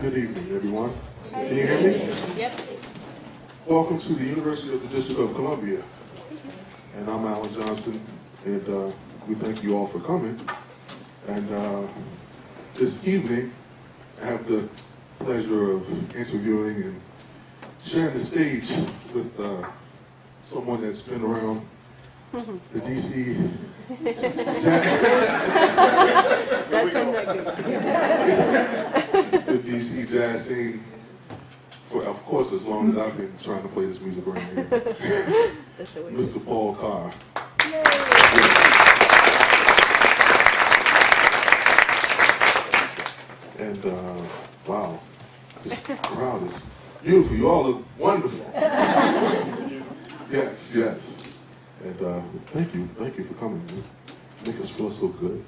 Good evening, everyone. Can you hear me? Yep. Welcome to the University of the District of Columbia. And I'm Allyn Johnson, and we thank you all for coming. And this evening, I have the pleasure of interviewing and sharing the stage with someone that's been around the DC the DC jazz scene for, of course, as long as I've been trying to play this music around here. Mr. Paul Carr. And wow, this crowd is beautiful. You all look wonderful. Yes, yes. And thank you for coming. You make us feel so good.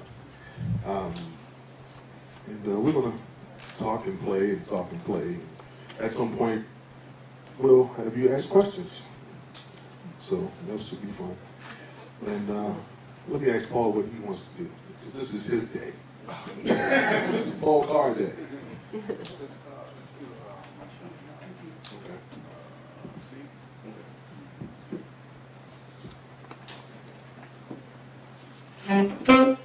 And we're gonna talk and play and talk and play. At some point, we'll have you ask questions. So that should be fun. And let me ask Paul what he wants to do, because this is his day. This is Paul Carr day. Okay.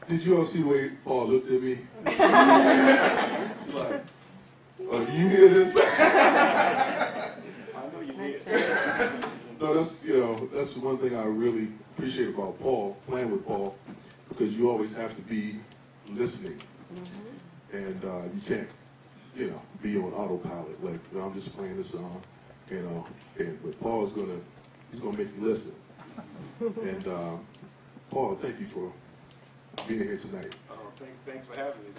Did you all see the way Paul looked at me? Like, oh, do you hear this? I know you did. No, that's, you know, that's one thing I really appreciate about Paul, playing with Paul, because you always have to be listening. And you can't, you know, be on autopilot. Like, you know, I'm just playing this song, you know, but Paul's he's gonna make you listen. And Paul, thank you for being here tonight. Oh, thanks for having me.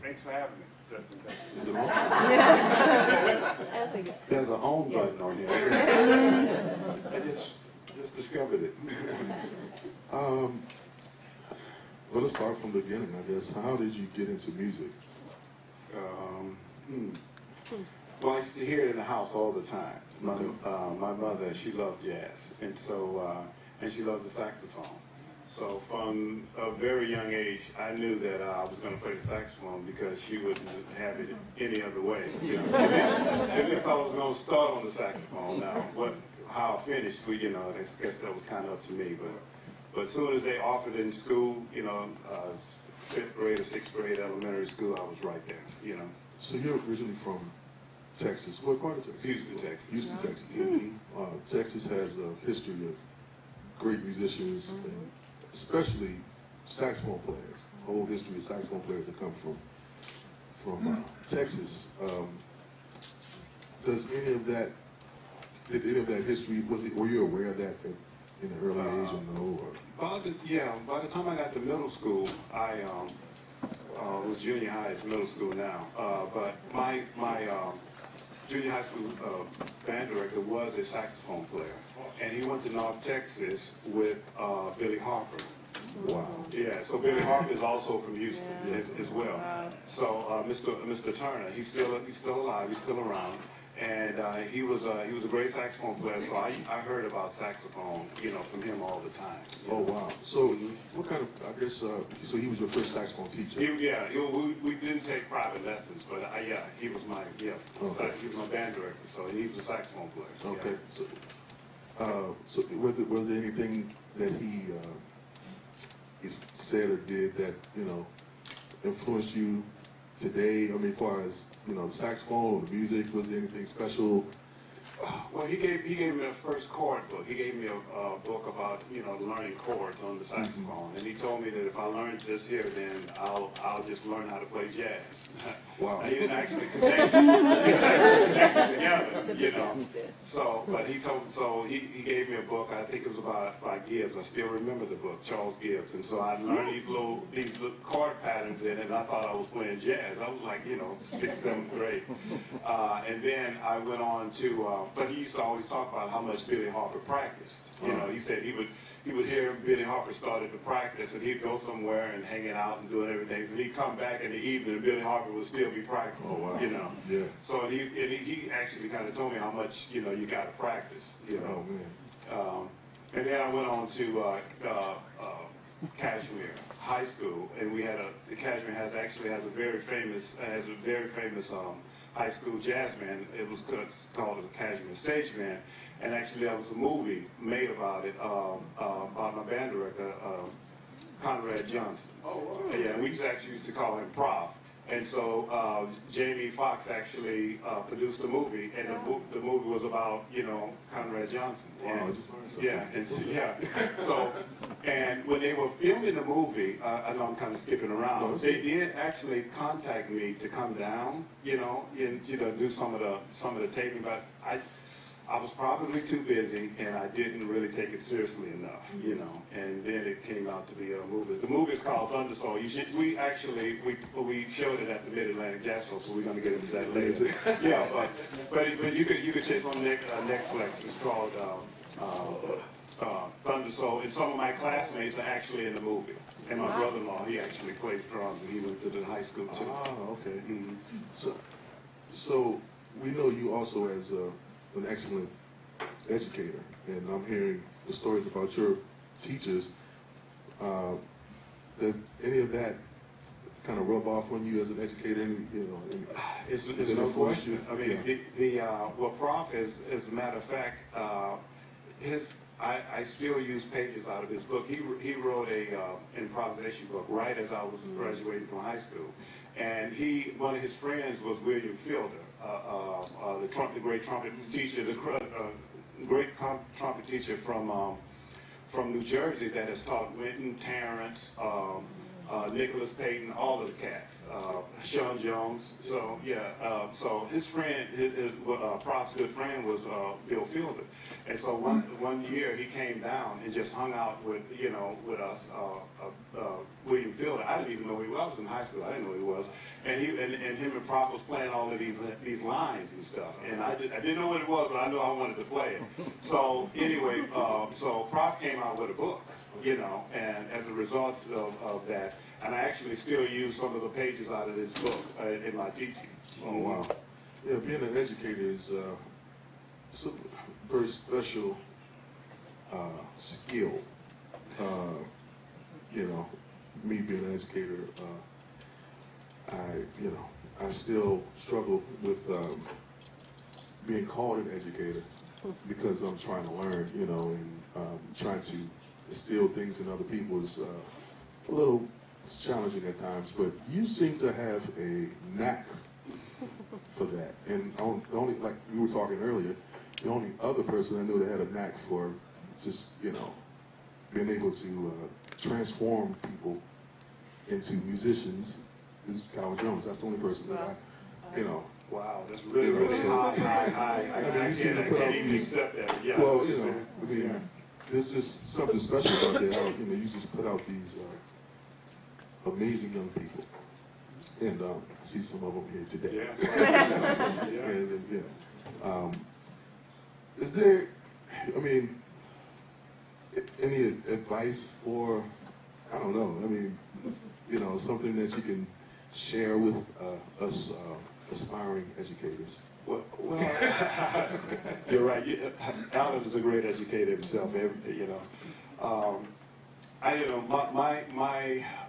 Thanks for having me, Justin. Is it on? I think it's There's an on button on here. I just discovered it. Well, let's start from the beginning, I guess. How did you get into music? Well, I used to hear it in the house all the time. My mother, she loved jazz, and so and she loved the saxophone. So from a very young age, I knew that I was going to play the saxophone because she wouldn't have it any other way. You know, at least I was going to start on the saxophone. Now, how I finished, I guess that was kind of up to me. But as soon as they offered it in school, you know, 5th grade or 6th grade elementary school, I was right there. You know. So you're originally from Texas. What part of Texas? Houston, Texas. Houston, Texas. Mm-hmm. Texas has a history of great musicians, and especially saxophone players. A whole history of saxophone players that come from Texas. Does any of that? Did any of that history? Were you aware of that in the early age, or no? Or? By the time I got to middle school, I was junior high. It's middle school now. But my junior high school band director was a saxophone player, and he went to North Texas with Billy Harper. Wow. Yeah, so Billy Harper is also from Houston as well. So Mr. Turner, he's still alive. He's still around. And he was a great saxophone player, so I heard about saxophone, you know, from him all the time. Oh wow! So what kind of? I guess so. He was your first saxophone teacher. We didn't take private lessons, but he was my Okay. he was my band director, so he was a saxophone player. Okay. So was there anything that he said or did that, you know, influenced you today? I mean, as far as, you know, the saxophone or the music, was there anything special? Well, he gave me a first chord book. He gave me a book about, you know, learning chords on the saxophone, and he told me that if I learned this here, then I'll just learn how to play jazz. Wow. He didn't actually connect it together, you know. So, but he gave me a book. I think it was by Gibbs. I still remember the book, Charles Gibbs. And so I learned these little chord patterns in it, and I thought I was playing jazz. I was like, you know, 6th, 7th grade. And then I went on to. But he used to always talk about how much Billy Harper practiced. You know, he said he would hear Billy Harper started to practice, and he'd go somewhere and hanging out and doing everything. And he'd come back in the evening, and Billy Harper would still be practicing. Oh wow! You know. Yeah. So he actually kind of told me how much, you know, you got to practice. You know. Oh man. And then I went on to Kashmir High School, and we had the Kashmir has a very famous high school jazz band. It was called the Kashmir Stage Band, and actually there was a movie made about it by my band director, Allyn Johnson. Oh wow. Yeah, and we actually used to call him Prof. And so Jamie Foxx actually produced the movie, and the movie was about, you know, Allyn Johnson. Wow, I just learned something. So, and when they were filming the movie, I know I'm kind of skipping around. They did actually contact me to come down, you know, and do some of the taping, but I was probably too busy, and I didn't really take it seriously enough, you know. And then it came out to be a movie. The movie is called Thunder Soul. We showed it at the Mid-Atlantic Jazz Show, so we're going to get into that later. Yeah, but you could check on Netflix. It's called Thunder Soul. And some of my classmates are actually in the movie. And my brother-in-law, he actually plays drums, and he went to the high school too. Oh, okay. Mm-hmm. So we know you also as an excellent educator, and I'm hearing the stories about your teachers. Does any of that kind of rub off on you as an educator? It's no question. I mean, Prof, as a matter of fact, I still use pages out of his book. He wrote a improvisation book right as I was graduating from high school, and one of his friends was William Fielder, the great trumpet teacher, trumpet teacher from New Jersey that has taught Wynton, Terrence, Nicholas Payton, all of the cats, Sean Jones. So yeah, so his friend, his Prof's good friend was Bill Fielder, and so one year he came down and just hung out with us, William Fielder. I didn't even know who he was. I was in high school. I didn't know who he was, and him and Prof was playing all of these lines and stuff, and I didn't know what it was, but I knew I wanted to play it. So anyway, so Prof came out with a book. And as a result of that, and I actually still use some of the pages out of this book in my teaching. Oh, wow. Yeah, being an educator is a very special skill. Me being an educator, I still struggle with being called an educator because I'm trying to learn, and trying to instill things in other people is a little challenging at times, but you seem to have a knack for that. And only, like we were talking earlier, the only other person I knew that had a knack for just, being able to transform people into musicians is Allyn Jones. That's the only person that Wow, that's really high. I mean, you seem to put out these, well, there's just something special about that. You just put out these amazing young people, and I see some of them here today. Yeah. Is there, any advice for, I don't know, something that you can share with us aspiring educators? Well, you're right. Allyn is a great educator himself.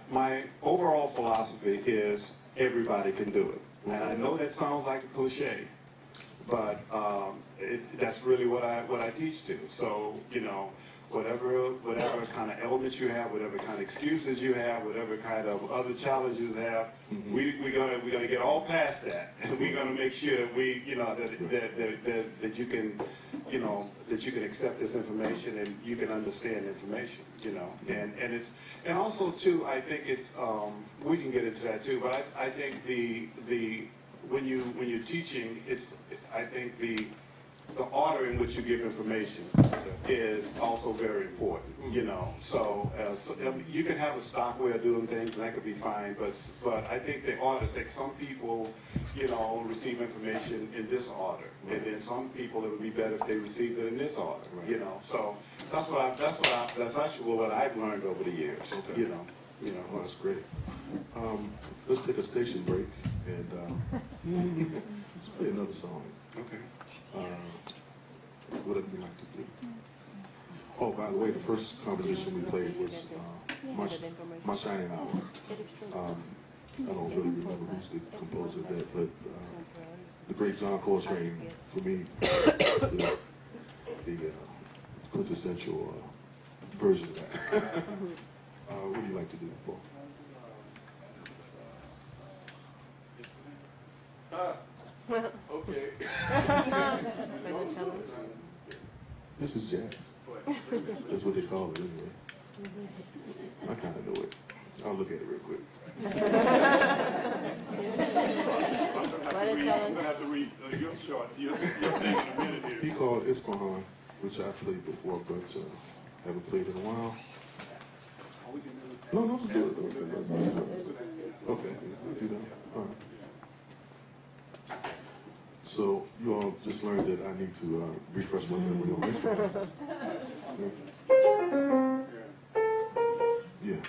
My overall philosophy is everybody can do it, and I know that sounds like a cliche, but that's really what I teach to. So whatever kind of elements you have, whatever kind of excuses you have, whatever kind of other challenges you have, we're gonna get all past that, and we're gonna make sure that that you can that you can accept this information and you can understand information, and also too, I think it's we can get into that too, but I think when you're teaching, I think the order in which you give information is also very important, So you can have a stock way of doing things, and that could be fine. But I think the order is like some people, receive information in this order, and then some people it would be better if they received it in this order, So that's actually what I've learned over the years, Okay. Well, that's great. Let's take a station break and let's play another song. Okay. Whatever you like to do. Oh, by the way, the first composition we played was My Shining Hour. I don't really remember who's the composer of that, but the great John Coltrane, for me, the quintessential version of that. What do you like to do, Paul? Okay. This is jazz. That's what they call it anyway. I kind of know it. I'll look at it real quick. I'm going to have to read your chart. You're taking a minute here. He called Isfahan, which I played before, but haven't played in a while. No, let's do it. Okay, let's do that. All right. So you all just learned that I need to refresh my memory on this one. Yeah.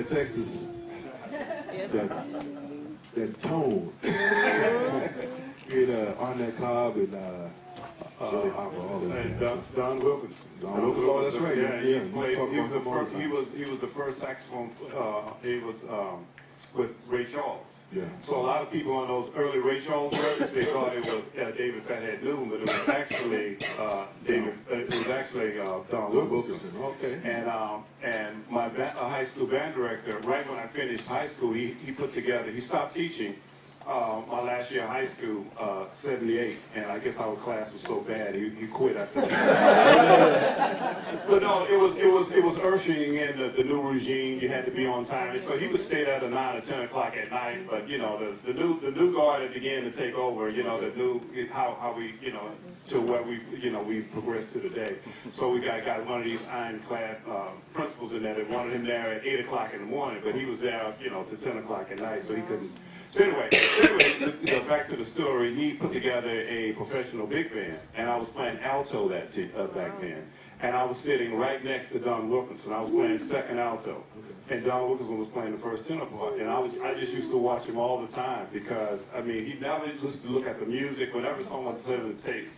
Texas, that tone. You had Arnett Cobb and Billy Hopper, all of and that. Don Wilkins. Don Wilkins, oh, that's right. Yeah, Yeah, he played, talk about him all the time. he was the first saxophone. He was with Ray Charles. Yeah. So a lot of people on those early Ray Charles records, they thought it was David Fathead Newman, but it was actually Don Wilkinson. Okay. And my high school band director, right when I finished high school, he put together. He stopped teaching my last year of high school, 78, and I guess our class was so bad he quit after that. But no, it was ushering in the new regime. You had to be on time, and so he would stay there at 9 or 10 o'clock at night. But you know, the new guard that began to take over. You know, the new how we to where we've progressed to today. So we got one of these ironclad principals in there that wanted him there at 8 o'clock in the morning, but he was there to 10 o'clock at night, so he couldn't. So anyway, back to the story. He put together a professional big band, and I was playing alto back then. And I was sitting right next to Don Wilkinson. I was playing second alto, and Don Wilkinson was playing the first tenor part. And I just used to watch him all the time because he never used to look at the music. Whenever someone started the tape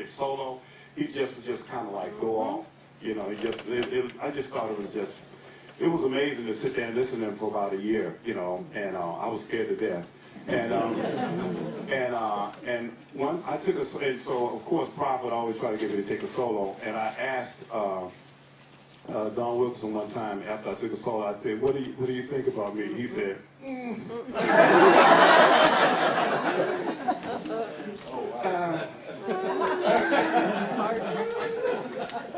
solo, he just would just kind of like go off. I just thought it was just. It was amazing to sit there and listen to him for about a year, and I was scared to death. And I took and so of course Prof would always try to get me to take a solo, and I asked Don Wilkinson one time after I took a solo, I said, what do you think about me? He said,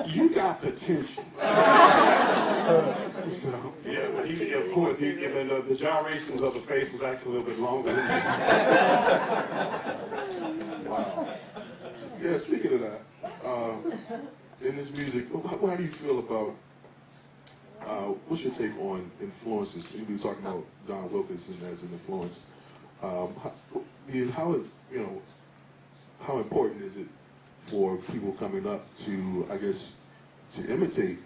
you got potential. So, yeah, but of course, the gyrations of the face was actually a little bit longer. Wow. Yeah, speaking of that, in this music, how do you feel about, what's your take on influences? We were talking about Don Wilkinson as an influence. How important is it for people coming up to, I guess, to imitate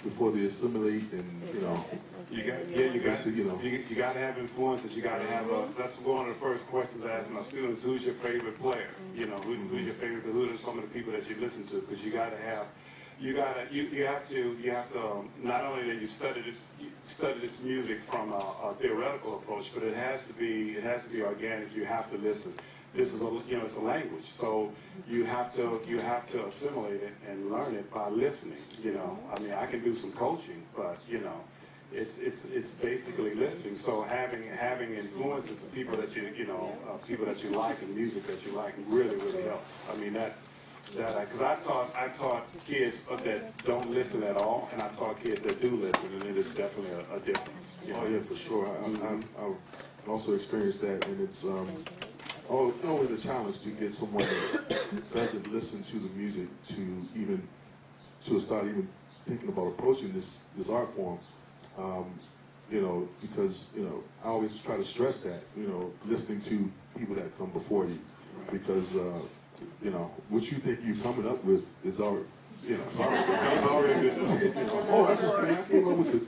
before they assimilate and, You got to have influences. You got to have that's one of the first questions I ask my students. Who's your favorite player? Who's your favorite? Who are some of the people that you listen to? Because you got to have, you have to not only that you study this music from a theoretical approach, but it has to be organic. You have to listen. This is it's a language, so you have to assimilate it and learn it by listening. I can do some coaching, but it's basically listening. So having influences of people that people that you like and music that you like really helps. Because I've taught kids that don't listen at all, and I've taught kids that do listen, and it is definitely a difference. Oh yeah, for sure. I've also experienced that, and it's always a challenge to get someone that doesn't listen to the music to start even thinking about approaching this art form. Because I always try to stress that listening to people that come before you, because what you think you're coming up with is already it's already been done. I came up with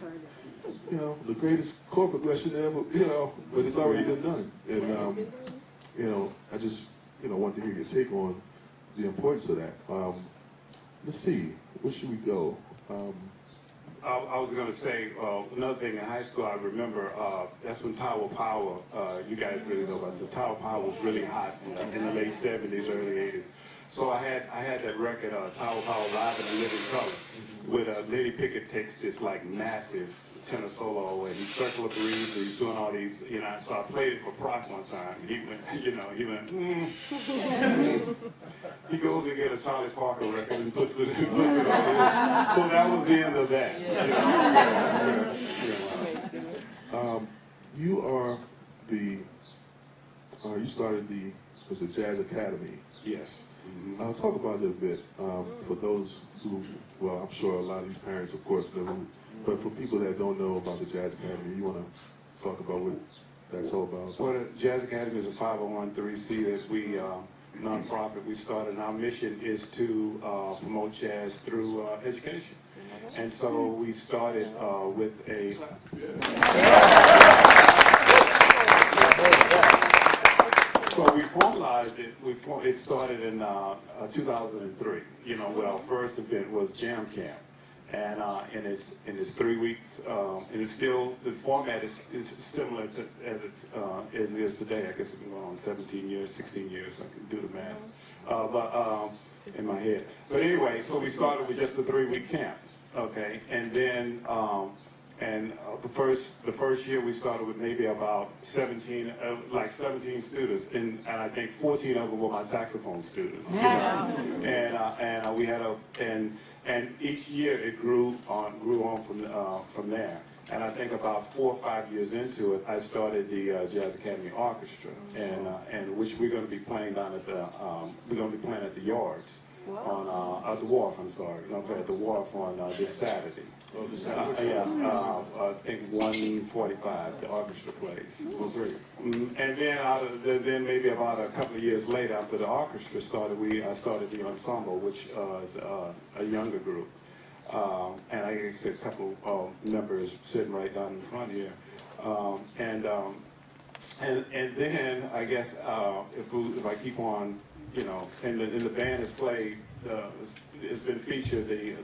the greatest chord progression ever, but it's already been done. And I just, want to hear your take on the importance of that. Let's see, where should we go? I was going to say, another thing in high school I remember, that's when Tower Power, you guys really know about the Tower Power was really hot in the late 70s, early 80s. So I had that record, Tower Power Live in the Living Color. with Lady Pickett takes this like massive tenor solo, and he's circle of breeze, and he's doing all these, you know. So I played it for Proc one time. He went, you know, he went. He goes and get a Charlie Parker record and puts it on. So that was the end of that. You are the you started the Jazz Academy. Yes. I'll talk about it a bit for those who, well, I'm sure a lot of these parents, of course, know who, but for people that don't know about the Jazz Academy, you want to talk about what that's all about? Well, the Jazz Academy is a 501(c) that we, nonprofit, we started, and our mission is to promote jazz through education. And so we started with a... So we formalized it. It started in 2003. You know, well, our first event was Jam Camp, and it's 3 weeks. And it's still, the format is similar to as it is today. I guess it's been going on 17 years, 16 years. I can do the math, but in my head. But anyway, so we started with just a 3-week camp. Okay, and then the first year we started with maybe about 17 students, and I think 14 of them were my saxophone students. You know? And we had and each year it grew on from there. And I think about 4 or 5 years into it, I started the Jazz Academy Orchestra, and which we're going to be playing down at the at the Yards. On at the Wharf, I'm sorry. We're going to play at the Wharf on this Saturday. Oh, this Saturday? I think 1:45 the orchestra plays. Oh, great. And then then maybe about a couple of years later, after the orchestra started, I started the ensemble, which is a younger group. And I guess a couple of members sitting right down in front here. And then I guess if I keep on, you know, and the band has played, it's been featured, the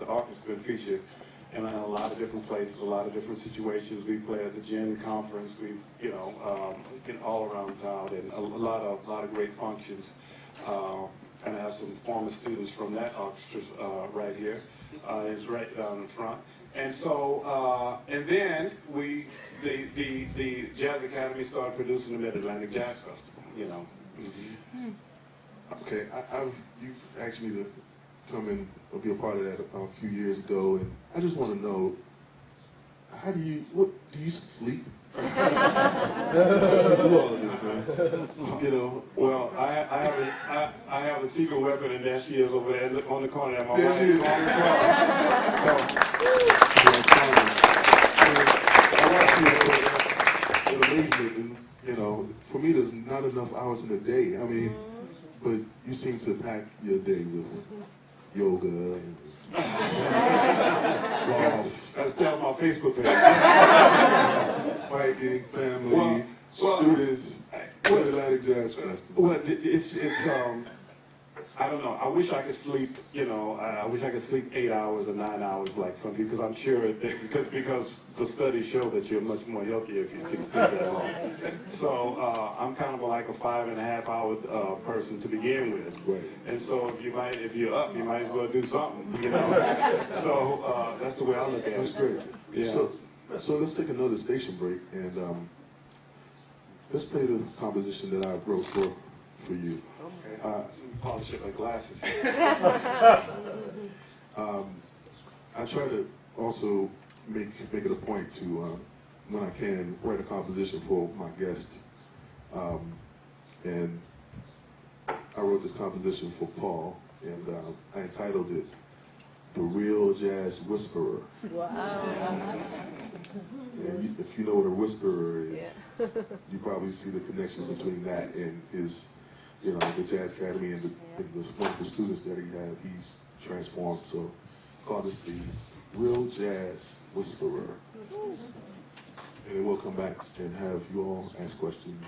orchestra's been featured in a lot of different places, a lot of different situations. We played at the Gin Conference, we've, you know, all around town, and a lot of great functions. And I have some former students from that orchestra right here. It's right down in front. And so, and then the Jazz Academy started producing the Mid-Atlantic Jazz Festival, you know. Okay, you've asked me to come in or be a part of that a few years ago, and I just want to know, do you sleep? How do you do all of this, man? You know. Well, I have a secret weapon, and there she is over there on the corner. At my there she is. It amazes me, and, you know, for me, there's not enough hours in a day. I mean, but you seem to pack your day with yoga and golf. That's down my Facebook page. Biking, family, students, Atlantic Jazz Festival. Well, it's I don't know. I wish I could sleep. You know, I wish I could sleep 8 hours or 9 hours like some people, because I'm sure that because the studies show that you're much more healthier if you can sleep that long. So I'm kind of like a 5.5 hour person to begin with. Right. And so if you're up, you might as well do something. You know. So that's the way I look at it. That's great. Yeah. So let's take another station break, and let's play the composition that I wrote for you. Okay. Polish up my glasses. I try to also make it a point to, when I can, write a composition for my guest. And I wrote this composition for Paul, and I entitled it "The Real Jazz Whisperer." Wow. And if you know what a whisperer is, you probably see the connection between that and his, you know, the Jazz Academy and the wonderful students that he's transformed. So, call this the Real Jazz Whisperer. And then we'll come back and have you all ask questions.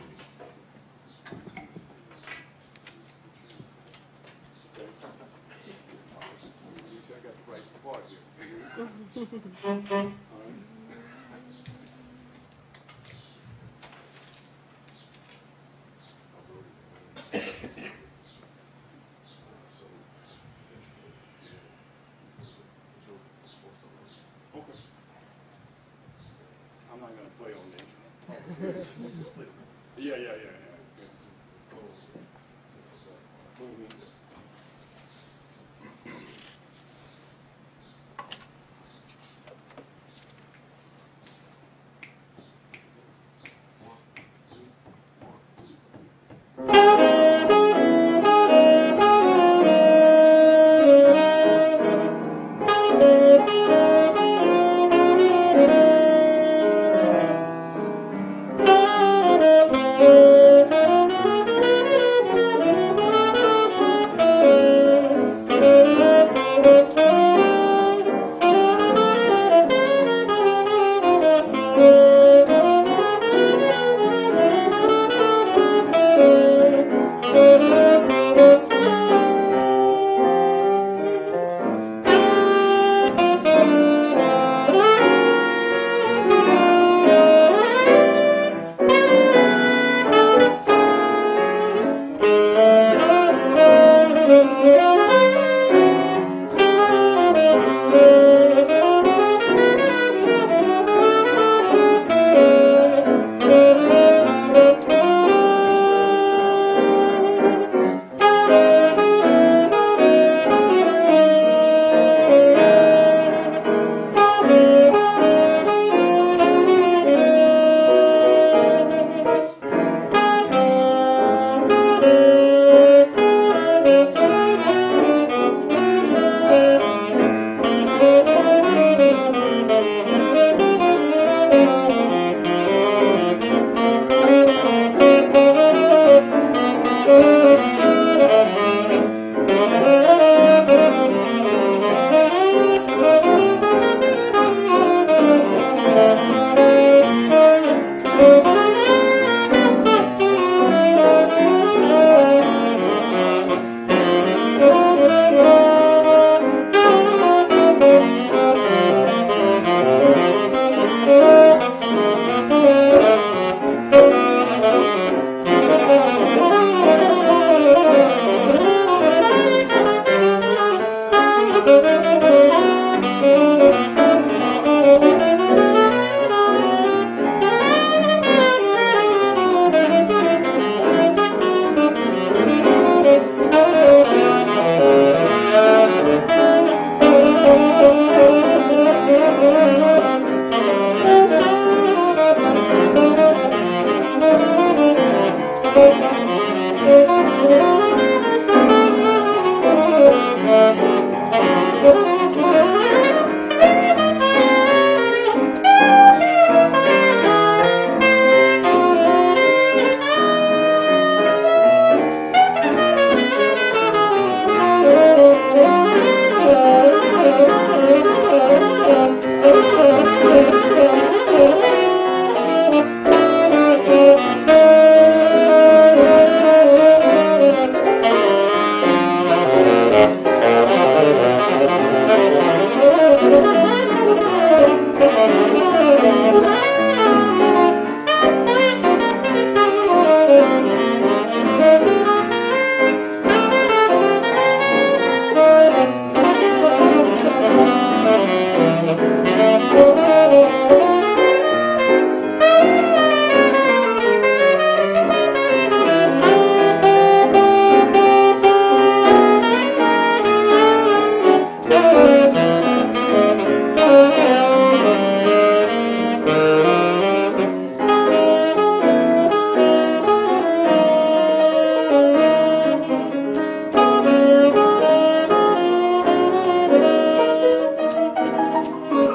play on there. Yeah. Mhm.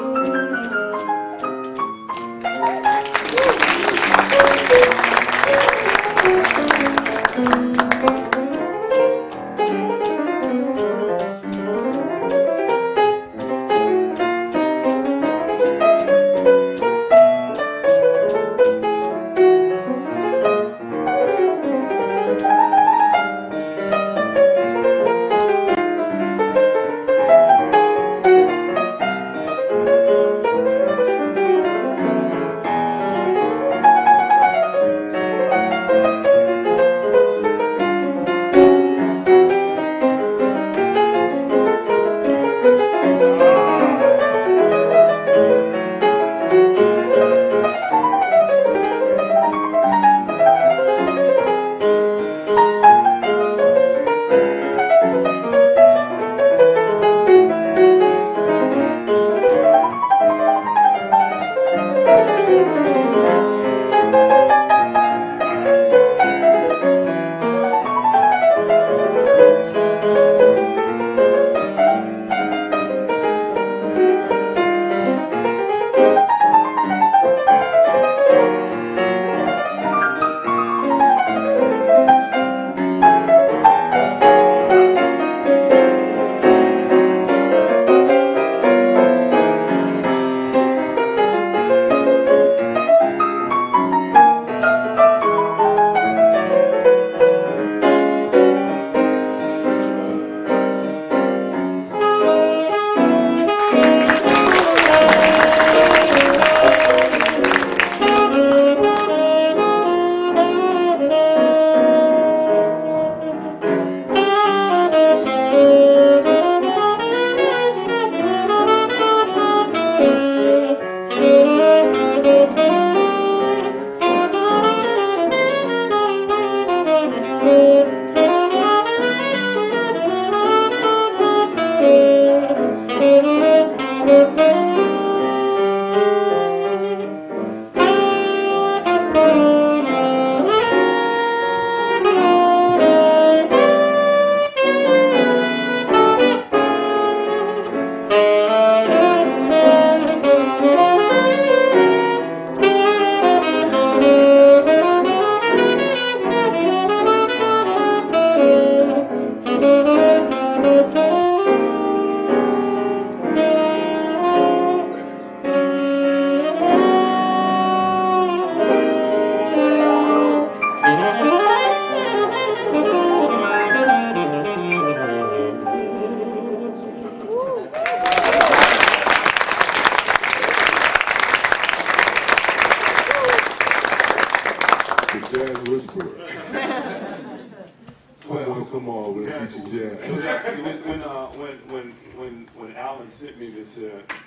When Allyn sent me this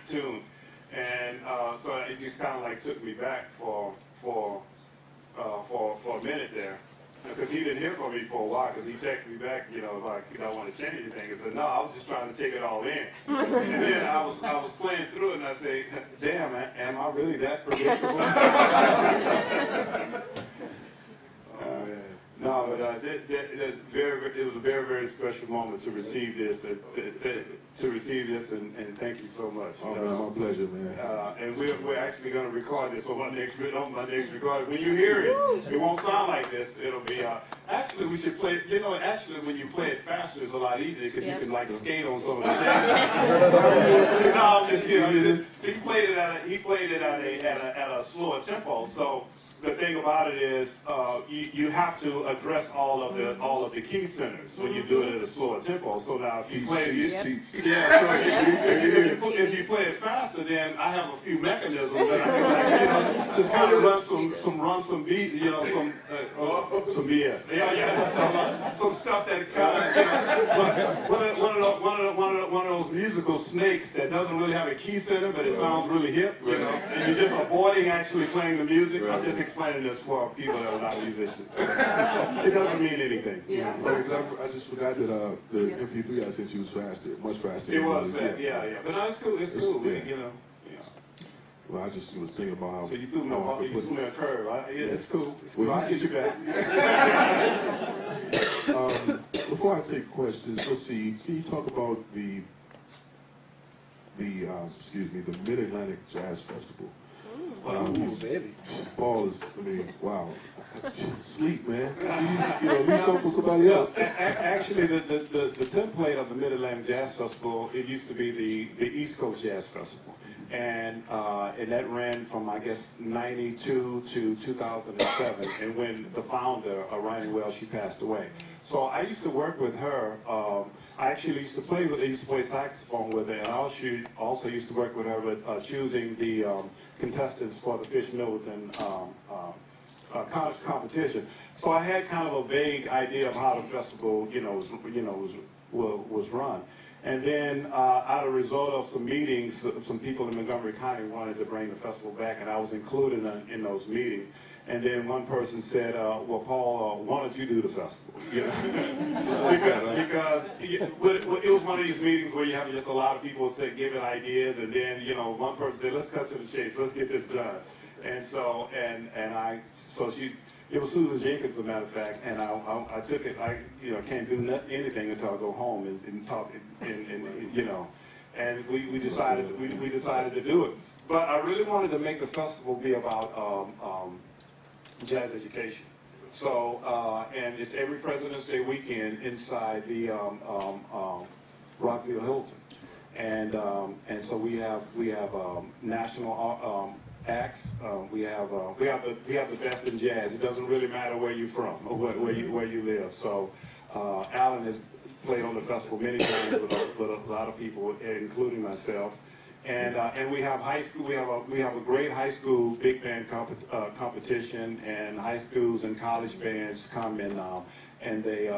tune, and so it just kind of like took me back for a minute there, because he didn't hear from me for a while, because he texted me back, you know, like, you don't want to change anything. I said, no, I was just trying to take it all in. And then I was playing through it, and I said, damn, am I really that predictable? No, but it was a very, very special moment to receive this, and thank you so much. Oh, man, my pleasure, man. And we're actually going to record this on my next recording. When you hear it, it won't sound like this. It'll be, actually, we should play, you know, actually, when you play it faster, it's a lot easier, because you can, like, skate on some of the things. No, I'm just kidding. So he played it at a slower tempo, so the thing about it is, you have to address all of the key centers when you do it at a slower tempo. So now, if you play it, if you play it faster, then I have a few mechanisms that I can, like, you know, just kind of run some beat, you know, some BS. Some stuff that kind of, one of those musical snakes that doesn't really have a key center, but it sounds really hip, you know, and you're just avoiding actually playing the music. I'm just explaining this for people that are not musicians. It doesn't mean anything. Yeah. I just forgot that the MP3 I sent you was faster, much faster. It was fast, yeah. But no, it's cool. It's cool. You know. Yeah. Well, I just was thinking about how. So you threw me a curve. It's cool. It's cool. Well, I'll get you back. Before I take questions, let's see. Can you talk about the Mid-Atlantic Jazz Festival? Baby. Paul is, I mean, wow. Sleep, man. You know, leave something for somebody else. Actually, the template of the Mid-Atlantic Jazz Festival, it used to be the East Coast Jazz Festival. And that ran from, I guess, 92 to 2007. And when the founder, Ryan Wells, she passed away. So I used to work with her. I actually used to play saxophone with her, and I also used to work with her with choosing the contestants for the Fish Middleton competition. So I had kind of a vague idea of how the festival, was run. And then, out of result of some meetings, some people in Montgomery County wanted to bring the festival back, and I was included in those meetings. And then one person said, well, Paul, why don't you do the festival? You know? because it was one of these meetings where you have just a lot of people giving ideas, and then, one person said, let's cut to the chase, let's get this done. And so, it was Susan Jenkins, as a matter of fact, and I took it. I can't do anything until I go home and talk, and we decided to do it. But I really wanted to make the festival be about jazz education. So, and it's every President's Day weekend inside the Rockville Hilton, and so we have national acts. We have the best in jazz. It doesn't really matter where you're from or where you live. So, Allyn has played on the festival many times with a lot of people, including myself. And we have high school. We have a great high school big band competition, and high schools and college bands come and they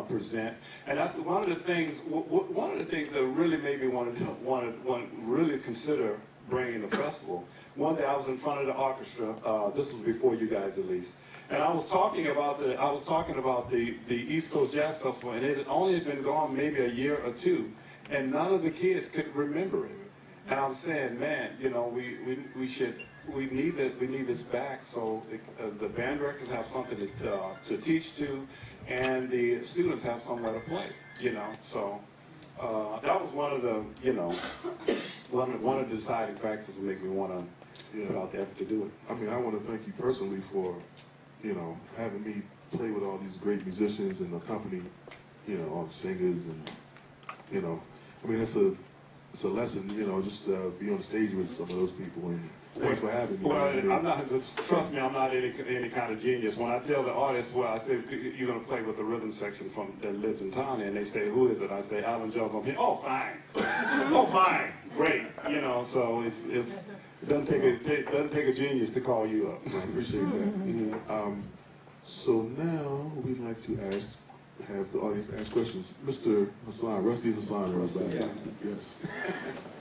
present. And that's one of the things. One of the things that really made me want to really consider bringing the festival. One day I was in front of the orchestra. This was before you guys, at least. And I was talking about the East Coast Jazz Festival, and it had only been gone maybe a year or two, and none of the kids could remember it. And I'm saying, man, you know, we need this back so the band directors have something to teach to, and the students have somewhere to play, you know. So that was one of the, you know, one of the deciding factors to make me want to put out the effort to do it. I mean, I want to thank you personally for, you know, having me play with all these great musicians and accompany, you know, all the singers, and, you know, I mean, it's a lesson, you know, just be on the stage with some of those people, and thanks for having me. Well, I mean, I'm not, trust me, I'm not any kind of genius. When I tell the artist, well, I say, you're going to play with the rhythm section that lives in town, and they say, who is it? I say, Allyn Johnson on piano. Oh, fine. Oh, fine. Great. You know, so it doesn't take a genius to call you up. I appreciate that. So now we'd like to have the audience ask questions. Mr. Hassan, Rusty Hassan, was last time. Yes.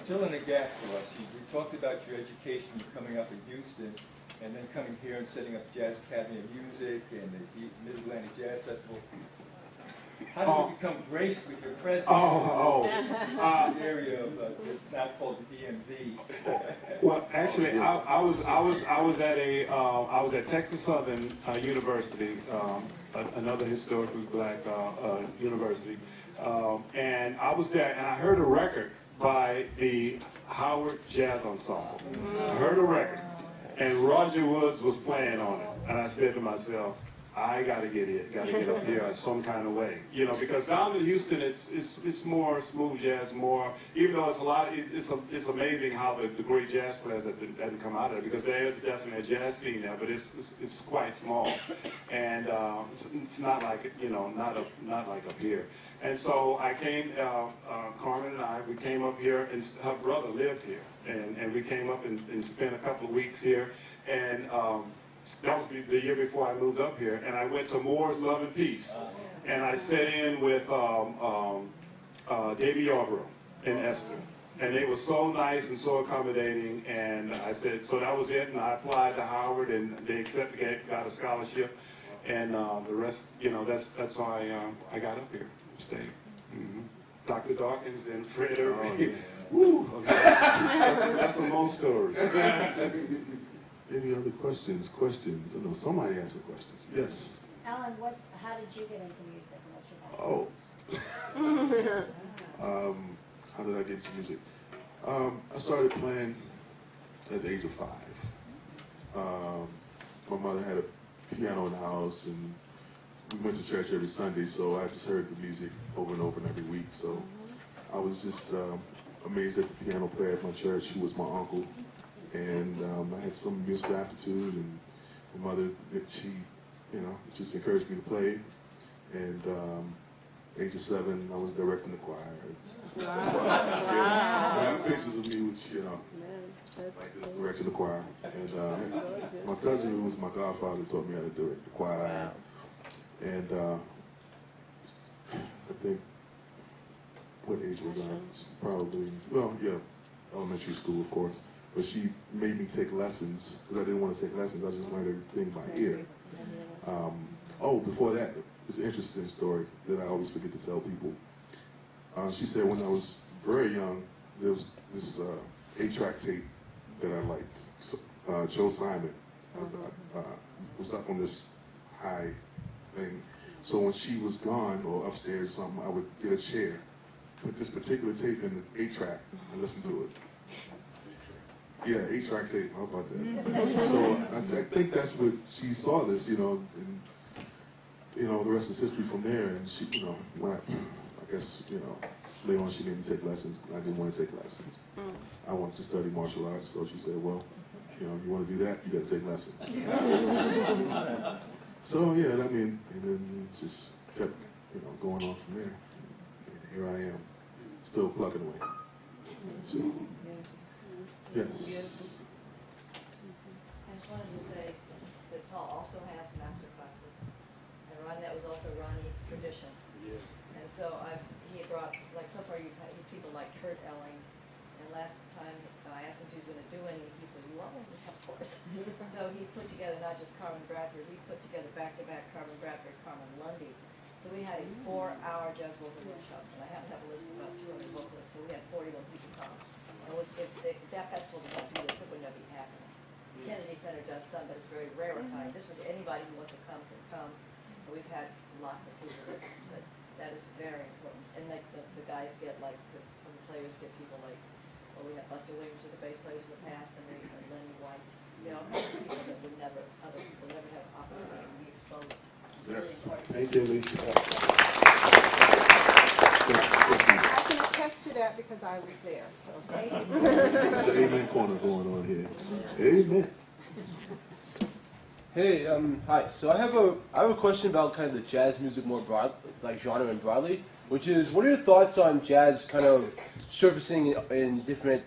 Fill in the gap for us. You talked about your education coming up in Houston, and then coming here and setting up Jazz Academy of Music and the Mid-Atlantic Jazz Festival. How did you become graced with your presence in this area of now called the DMV? Well, actually, I was at Texas Southern University, another historically black university, and I was there, and I heard a record by the Howard Jazz Ensemble. I heard a record, and Roger Woods was playing on it, and I said to myself, I gotta get up here in some kind of way, you know, because down in Houston it's more smooth jazz, more, even though it's amazing how the great jazz players that didn't come out of it, because there is definitely a jazz scene there, but it's quite small, and it's not like, you know, not like up here. And so I came, Carmen and we came up here, and her brother lived here, and we came up and spent a couple of weeks here, and that was the year before I moved up here, and I went to Moore's Love and Peace, and I sat in with Davy Yarborough and Esther, and they were so nice and so accommodating, and I said, so that was it, and I applied to Howard, and they got a scholarship, and the rest, you know, that's how I got up here, stayed. Dr. Dawkins and Fred Irving. Woo! Okay. That's some long stories. Any other questions? I know somebody has some questions. Yes. Allyn, how did you get into music and what's your background? How did I get into music? I started playing at the age of 5. My mother had a piano in the house, and we went to church every Sunday, so I just heard the music over and over and every week. So I was just amazed at the piano player at my church, who was my uncle. And I had some musical aptitude, and my mother, she, you know, just encouraged me to play. And age of 7, I was directing the choir. I have pictures of me, which, you know, like this, directing the choir. And my cousin, who was my godfather, taught me how to direct the choir. And I think, what age was I? Probably, well, yeah, elementary school, of course. But she made me take lessons, because I didn't want to take lessons. I just learned everything by ear. Before that, it's an interesting story that I always forget to tell people. She said when I was very young, there was this 8-track tape that I liked. Joe Simon was up on this high thing. So when she was gone or upstairs or something, I would get a chair, put this particular tape in the 8-track, and listen to it. Yeah, 8-track tape. How about that? So I think that's what she saw this, you know, and you know the rest is history from there. And she, you know, when I guess, you know, later on she made me take lessons. I didn't want to take lessons. I wanted to study martial arts, so she said, well, you know, you want to do that, you got to take lessons. So yeah, I mean, and then it just kept, you know, going on from there. And here I am, still plugging away. So, yes. I just wanted to say that Paul also has master classes, and that was also Ronnie's tradition. Yes. And so he brought, like so far you've had people like Kurt Elling, and last time I asked him if he was going to do any, he said, well, of course. So he put together not just Carmen Bradford, he put together back-to-back Carmen Bradford, Carmen Lundy. So we had a 4-hour jazz vocal workshop, and I happen to have a list of about 200 vocalists, so we had 40 people come. And If that festival did not do this, it would never be happening. Kennedy Center does some, but it's very rarefied. This is anybody who wants to come can come. And we've had lots of people, but that is very important. And like the guys get like, the players get people like, well, we have Buster Williams with the bass players in the past, and Lenny White. You know, people that would never, other people never have opportunity to be exposed. It's Yes. really important. Thank you, Lisa. I can attest to that because I was there, so thank you. It's an amen corner going on here. Amen. Hey, hi. So I have a question about kind of the jazz music more broad, like genre and broadly, which is, what are your thoughts on jazz kind of surfacing in different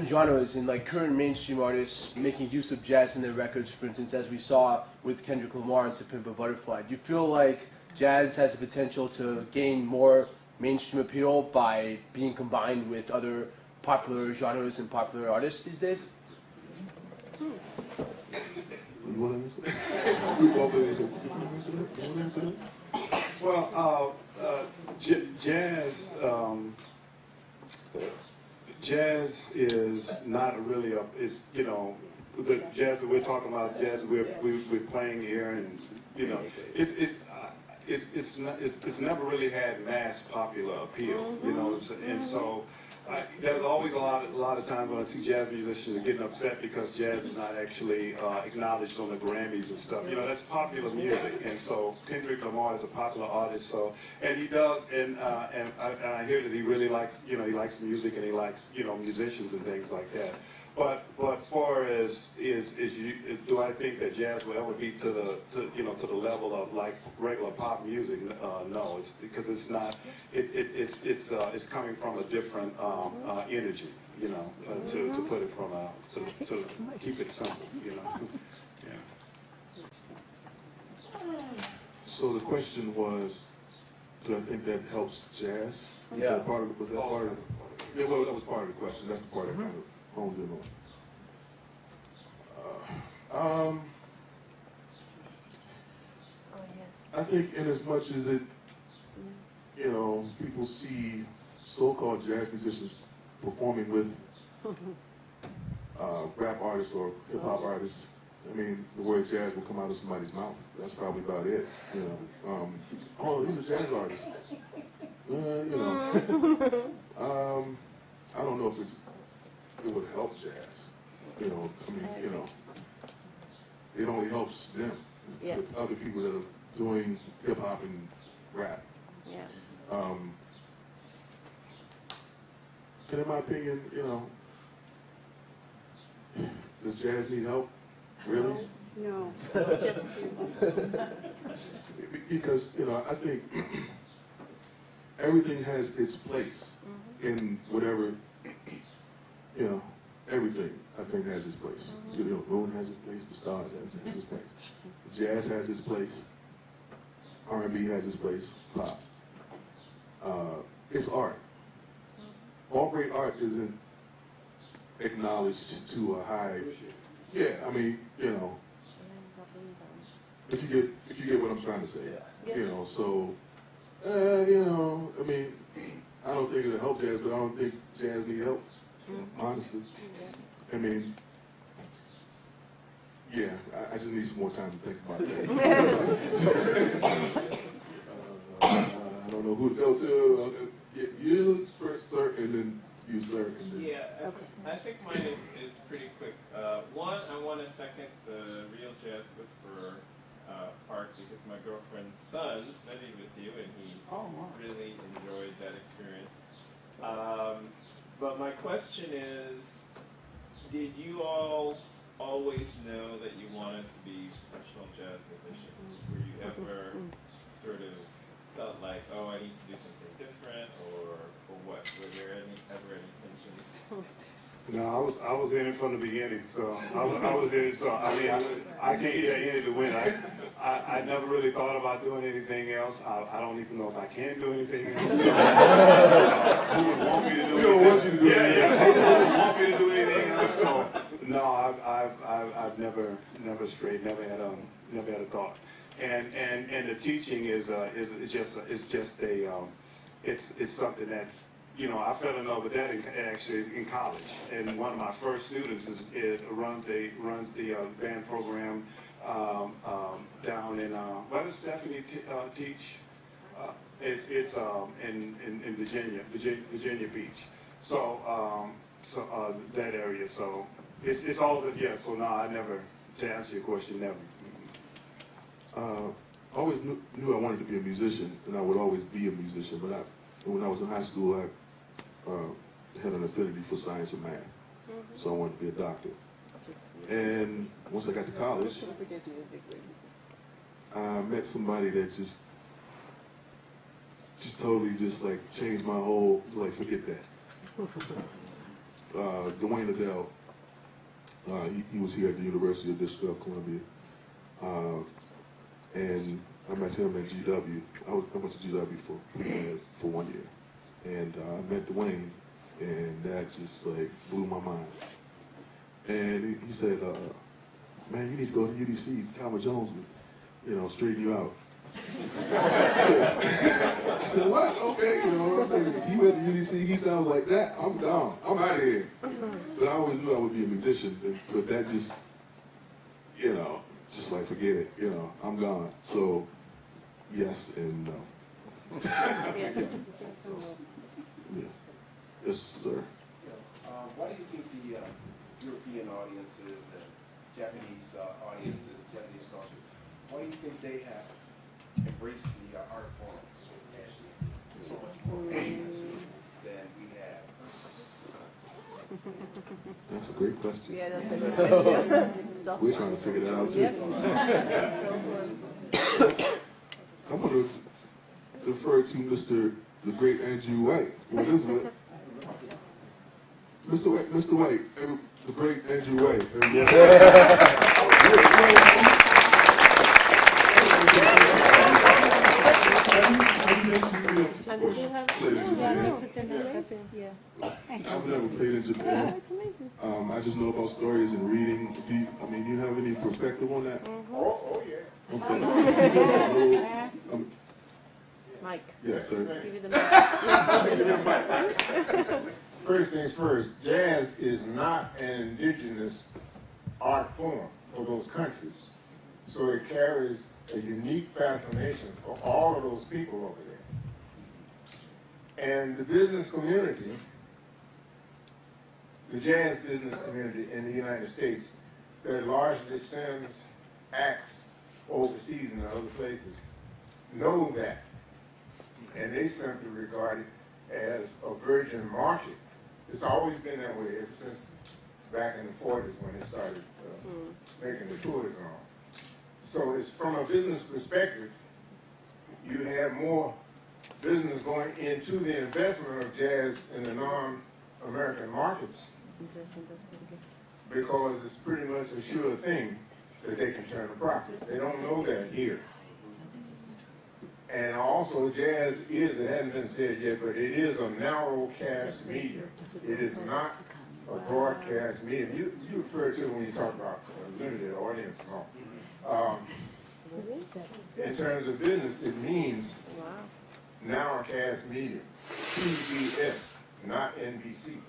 genres, and like current mainstream artists making use of jazz in their records, for instance, as we saw with Kendrick Lamar and To Pimp a Butterfly? Do you feel like jazz has the potential to gain more mainstream appeal by being combined with other popular genres and popular artists these days? You want to answer that? You want to answer that? You want to answer that? Well, jazz is not really is, you know, the jazz that we're talking about, jazz we're playing here, and you know, it's never really had mass popular appeal, you know, and so there's always a lot of times when I see jazz musicians getting upset because jazz is not actually acknowledged on the Grammys and stuff. You know, that's popular music, and so Kendrick Lamar is a popular artist. So, and he does, and I hear that he really likes, you know, he likes music and he likes, you know, musicians and things like that. But far as do I think that jazz will ever be to the level of like regular pop music? No, it's because it's not. It's coming from a different energy, you know, to put it from to keep it simple, you know. Yeah. So the question was, do I think that helps jazz? Was Yeah. that part of, was that part of? Yeah, well, that was part of the question. That's the part I kind of honed in on. I think in as much as it, you know, people see so-called jazz musicians performing with rap artists or hip-hop artists, I mean, the word jazz will come out of somebody's mouth. That's probably about it, you know. Oh, he's a jazz artist. You know. I don't know if it would help jazz. You know, I mean, you know, it only helps them, Yeah. the other people that are doing hip hop and rap. Yeah. And in my opinion, you know, does jazz need help? Really? No. Just Because, you know, I think everything has its place in whatever, you know, everything I think has its place. You know, the moon has its place, the stars has its place. Jazz has its place, R&B has its place, pop. It's art. All great art isn't acknowledged to a high, yeah, I mean, you know, if you get what I'm trying to say, you know, so, you know, I mean, I don't think it'll help jazz, but I don't think jazz need help, honestly. I mean, yeah, I just need some more time to think about that. I don't know who to go to. You first, sir, and then you, sir, and then. Yeah, I think mine is pretty quick. One, I want to second the Real Jazz Whisperer part because my girlfriend's son studied with you and he really enjoyed that experience. But my question is, did you all always know that you wanted to be professional jazz musicians? Were you ever sort of felt like, oh, I need to do something different, or what? Were there ever any tensions? No, I was in it from the beginning, so I was in it. So I mean, I can't either in it to win. I never really thought about doing anything else. I don't even know if I can do anything else. So, who would want me to do anything? don't want you to do anything. Who would want me to do anything else? So no, I've never strayed, never had a thought. And the teaching is just it's something that's you know, I fell in love with that actually in college. And one of my first students runs the band program down in where does Stephanie teach? It's in Virginia Beach. So that area. So it's all of it. Yeah. So no, I never. To answer your question, never. I always knew I wanted to be a musician, and I would always be a musician. But when I was in high school, I had an affinity for science and math, so I wanted to be a doctor. And once I got to college, I met somebody that just totally just like changed my whole. Like forget that. Dwayne Adele. He was here at the University of District of Columbia. And I met him at GW. I went to GW for 1 year, and I met Dwayne, and that just like blew my mind. And he said, "Man, you need to go to UDC. Calvin Jones would, straighten you out." I said, "What? Okay, he went to UDC. He sounds like that. I'm down. I'm out of here." But I always knew I would be a musician, but that just, just like forget it, I'm gone. So, yes and no. Yeah. So, yeah. Yes, sir. Why do you think the European audiences and Japanese audiences, Japanese culture, why do you think they have embraced the art form so passionately, so much more passionately than we have? That's a great question. Yeah, that's a good question. We're trying to figure that out too. I'm going to defer to the great Andrew White on this one. Mr. White, the great Andrew White. I've never played in Japan. I just know about stories and reading. Do you have any perspective on that? Oh yeah. Okay. Mike. Yes, sir. Give you the mic. First things first, jazz is not an indigenous art form for those countries. So it carries a unique fascination for all of those people over there. And the business community, the jazz business community in the United States, that largely sends acts overseas and other places, know that. And they simply regard it as a virgin market. It's always been that way ever since back in the 40s when they started making the tours and all. So it's from a business perspective, you have more business going into the investment of jazz in the non-American markets because it's pretty much a sure thing that they can turn a profit. They don't know that here. And also jazz is, it hasn't been said yet, but it is a narrow-cast medium. It is not a broadcast medium. You refer to it when you talk about a limited audience and all. In terms of business, it means narrow-cast medium. PBS, not NBC.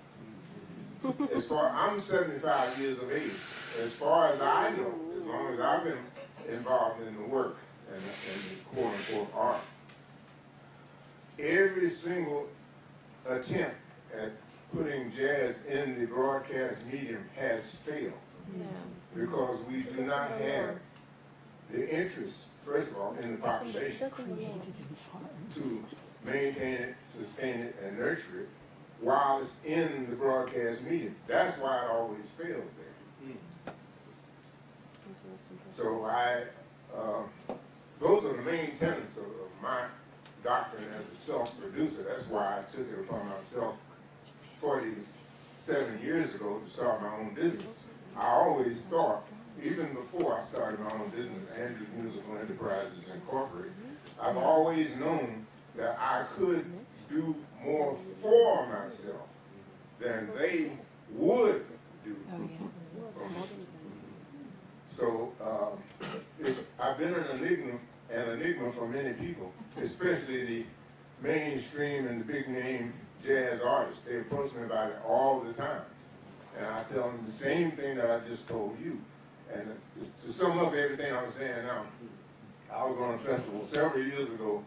I'm 75 years of age. As far as I know, as long as I've been involved in the work, and quote-unquote art. Every single attempt at putting jazz in the broadcast medium has failed because we do not have the interest, first of all, in the population to maintain it, sustain it, and nurture it while it's in the broadcast medium. That's why it always fails there. So those are the main tenets of my doctrine as a self-producer. That's why I took it upon myself 47 years ago to start my own business. I always thought, even before I started my own business, Andrews Musical Enterprises Incorporated, I've always known that I could do more for myself than they would do for me. So I've been an enigma for many people, especially the mainstream and the big name jazz artists. They approach me about it all the time. And I tell them the same thing that I just told you. And to sum up everything I'm saying now, I was on a festival several years ago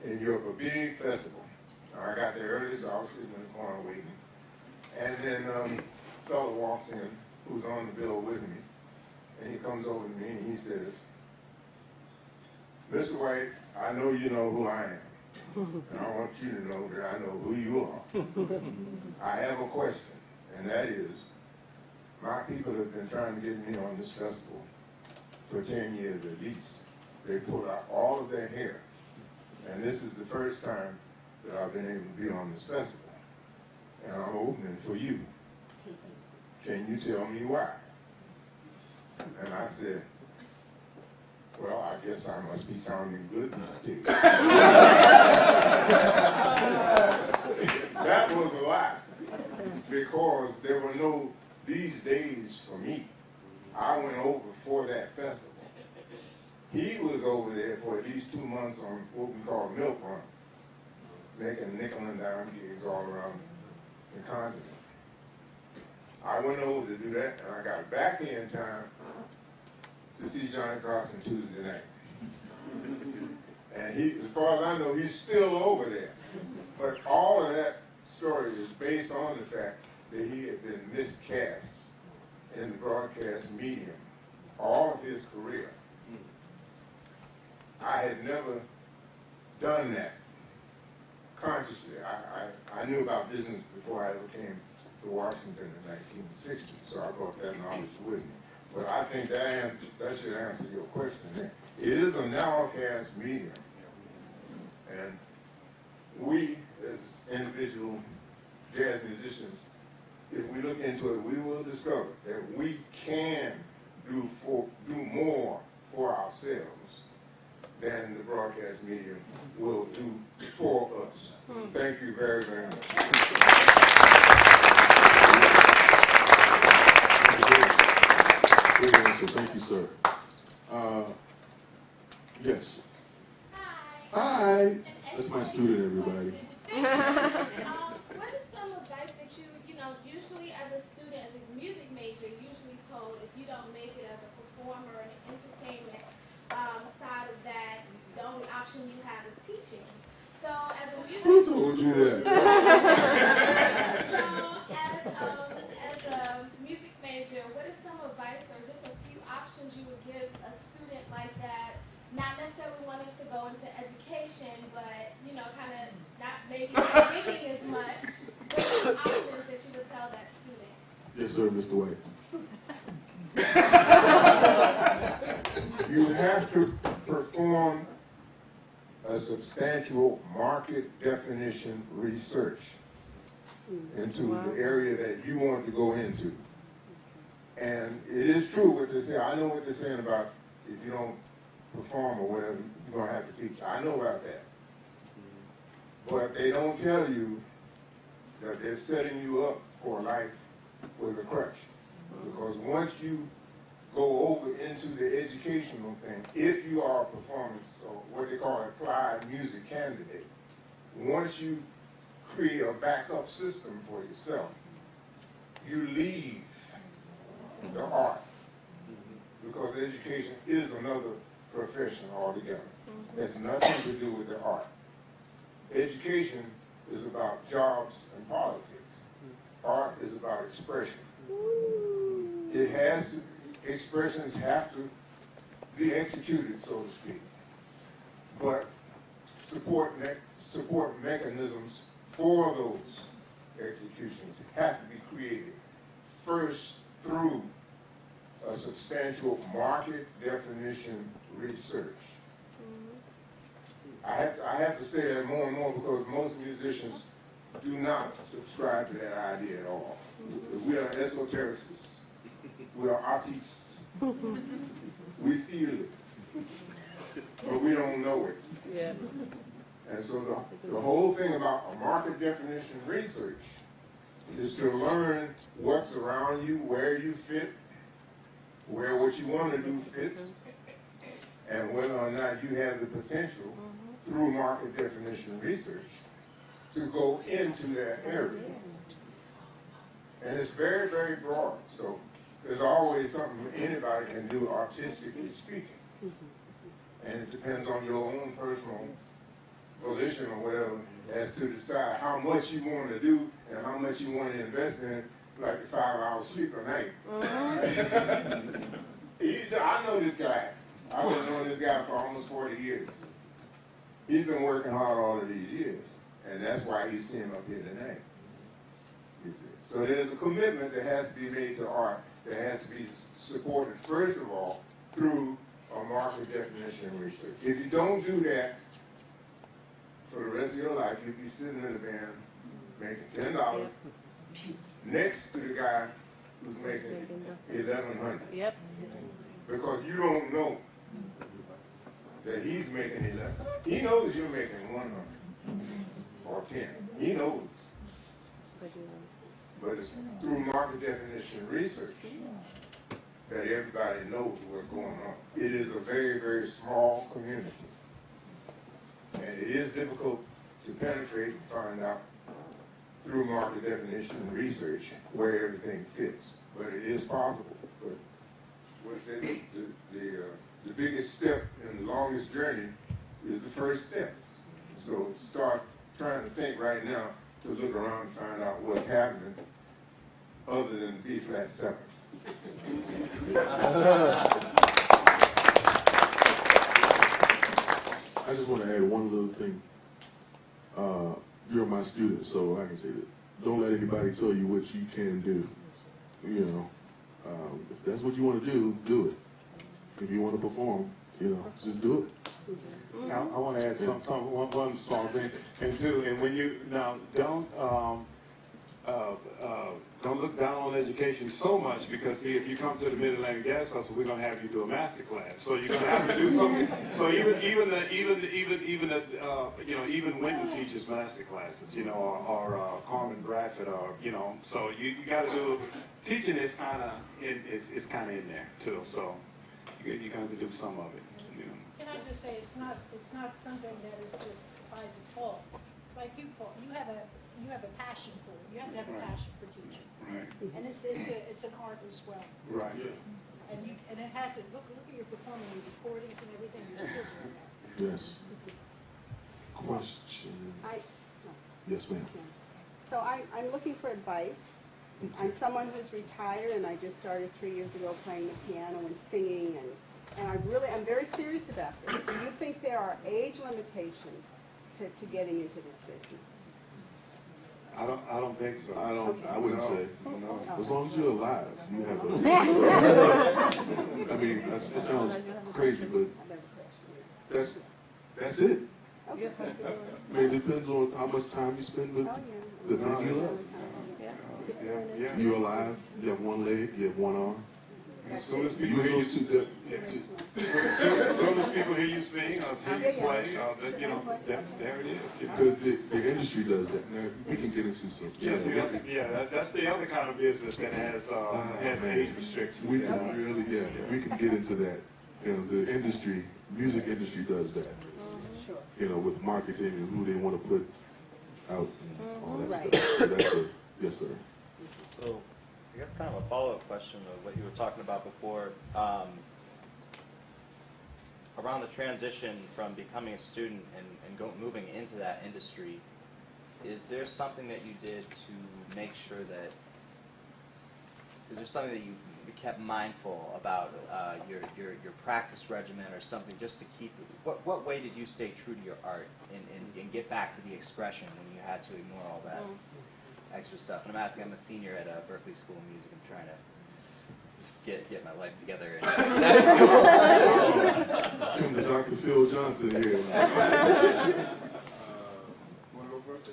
in Europe, a big festival. I got there early, so I was sitting in the corner waiting. And then a fellow walks in who's on the bill with me, and he comes over to me and he says, "Mr. White, I know you know who I am, and I want you to know that I know who you are. I have a question, and that is, my people have been trying to get me on this festival for 10 years at least. They pulled out all of their hair, and this is the first time that I've been able to be on this festival. And I'm opening for you. Can you tell me why?" And I said, "Well, I guess I must be sounding good these days." That was a lie, because there were no these days for me. I went over for that festival. He was over there for at least 2 months on what we call milk run, making nickel and dime gigs all around the continent. I went over to do that, and I got back in time to see Johnny Carson Tuesday night. And he, as far as I know, he's still over there. But all of that story is based on the fact that he had been miscast in the broadcast medium all of his career. I had never done that consciously. I knew about business before I ever came to Washington in 1960, so I brought that knowledge with me. But I think that should answer your question there. It is a narrowcast medium, and we, as individual jazz musicians, if we look into it, we will discover that we can do more for ourselves than the broadcast medium will do for us. Thank you very, very much. Great answer. Thank you, sir. Yes. Hi. That's my student, everybody. What is some advice that you know, usually as a student, as a music major, usually told if you don't make it as a performer and entertainment side of that, the only option you have is teaching. So as a music Who told you that? So as a music major, what is some advice or just a few options you would give a student like that, not necessarily wanting to go into education, but you know, kind of not maybe thinking as much, what are some options that you would tell that student? Yes, sir, Mr. White. You have to perform a substantial market definition research into the area that you want to go into. And it is true what they say. I know what they're saying about if you don't perform or whatever, you're going to have to teach. I know about that. But they don't tell you that they're setting you up for life with a crutch. Because once you go over into the educational thing, if you are a performance, or what they call applied music candidate, once you create a backup system for yourself, you leave the art. Because education is another profession altogether. It has nothing to do with the art. Education is about jobs and politics. Art is about expression. Expressions have to be executed, so to speak. But support mechanisms for those executions have to be created first through a substantial market definition research. I have to say that more and more because most musicians do not subscribe to that idea at all. We are esotericists. We are artists. We feel it, but we don't know it. Yeah. And so the whole thing about a market definition research is to learn what's around you, where you fit, where what you want to do fits, and whether or not you have the potential through market definition research to go into that area. And it's very, very broad. So there's always something anybody can do artistically speaking. And it depends on your own personal volition or whatever as to decide how much you want to do and how much you want to invest in, like the 5 hours sleep a night. I know this guy. I've been knowing this guy for almost 40 years. He's been working hard all of these years, and that's why you see him up here tonight. You see. So there's a commitment that has to be made to art that has to be supported, first of all, through a market definition research. If you don't do that, for the rest of your life, you'll be sitting in the band making $10 next to the guy who's making $1,100. Yep. Because you don't know that he's making 11. He knows you're making 100 or 10. He knows. But it's through market definition research that everybody knows what's going on. It is a very, very small community. And it is difficult to penetrate and find out through market definition research where everything fits. But it is possible. But what's it, the biggest step and the longest journey is the first step. So start trying to think right now to look around and find out what's happening other than B-flat seventh. I just want to add one little thing. You're my student, so I can say that. Don't let anybody tell you what you can do. You know, if that's what you want to do, do it. If you want to perform, you know, just do it. Now, I want to add one small thing, and two, and when you now don't look down on education so much, because see, if you come to the Mid-Atlantic Jazz Festival, we're going to have you do a master class. So you're going to have to do something. So even Wyndham teaches master classes, you know, or Carmen Bradford, or you know. So you got to do teaching is kind of in there too. So you're going to have to do some of it. You know. Can I just say it's not something that is just by default. Like you, Paul, you have a passion for it. You have to have a passion for teaching. Right. And it's an art as well. Right. And it has to look at your performing, your recordings and everything. You're still doing that. Yes. Question. Yes, ma'am. So I'm looking for advice. I'm someone who's retired, and I just started 3 years ago playing the piano and singing, and I'm very serious about this. Do you think there are age limitations to getting into this business? I don't think so. I wouldn't say. No. As long as you're alive, you have a. I mean, it sounds crazy, but that's it. I mean, it depends on how much time you spend with the thing you love. Yeah. You're alive. You have one leg. You have one arm. As soon as people hear you sing, as soon as people hear you sing or see you play, you know, there it is. You know? The industry does that. Now, we can get into some. Yeah, see, that's the other kind of business that has age restrictions. We can really, we can get into that. You know, the industry, music industry does that. Sure. You know, with marketing and who they want to put out and all that stuff. So that's yes, sir. So, I guess kind of a follow-up question of what you were talking about before, around the transition from becoming a student and moving into that industry. Is there something that you did to make sure that, is there something that you kept mindful about your practice regimen or something, just to keep, what way did you stay true to your art and get back to the expression when you had to ignore all that extra stuff? And I'm asking, I'm a senior at Berkeley School of Music. I'm trying to just get my life together. Come to Dr. Phil Johnson here. Want to go first?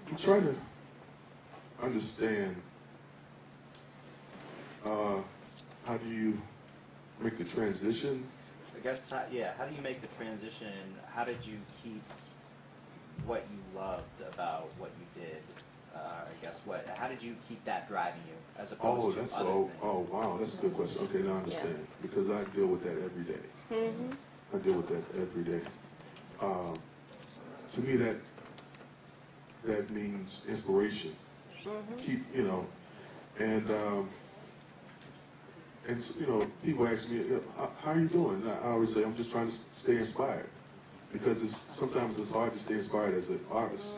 I'm trying to understand how do you make the transition? I guess, how do you make the transition? How did you keep what you loved about what you did? I guess how did you keep that driving you as opposed to other things? Oh, wow, that's a good question. Okay, now I understand. Because I deal with that every day. I deal with that every day. To me, that means inspiration. Keep, you know, and you know, people ask me, how are you doing? And I always say, I'm just trying to stay inspired, because sometimes it's hard to stay inspired as an artist,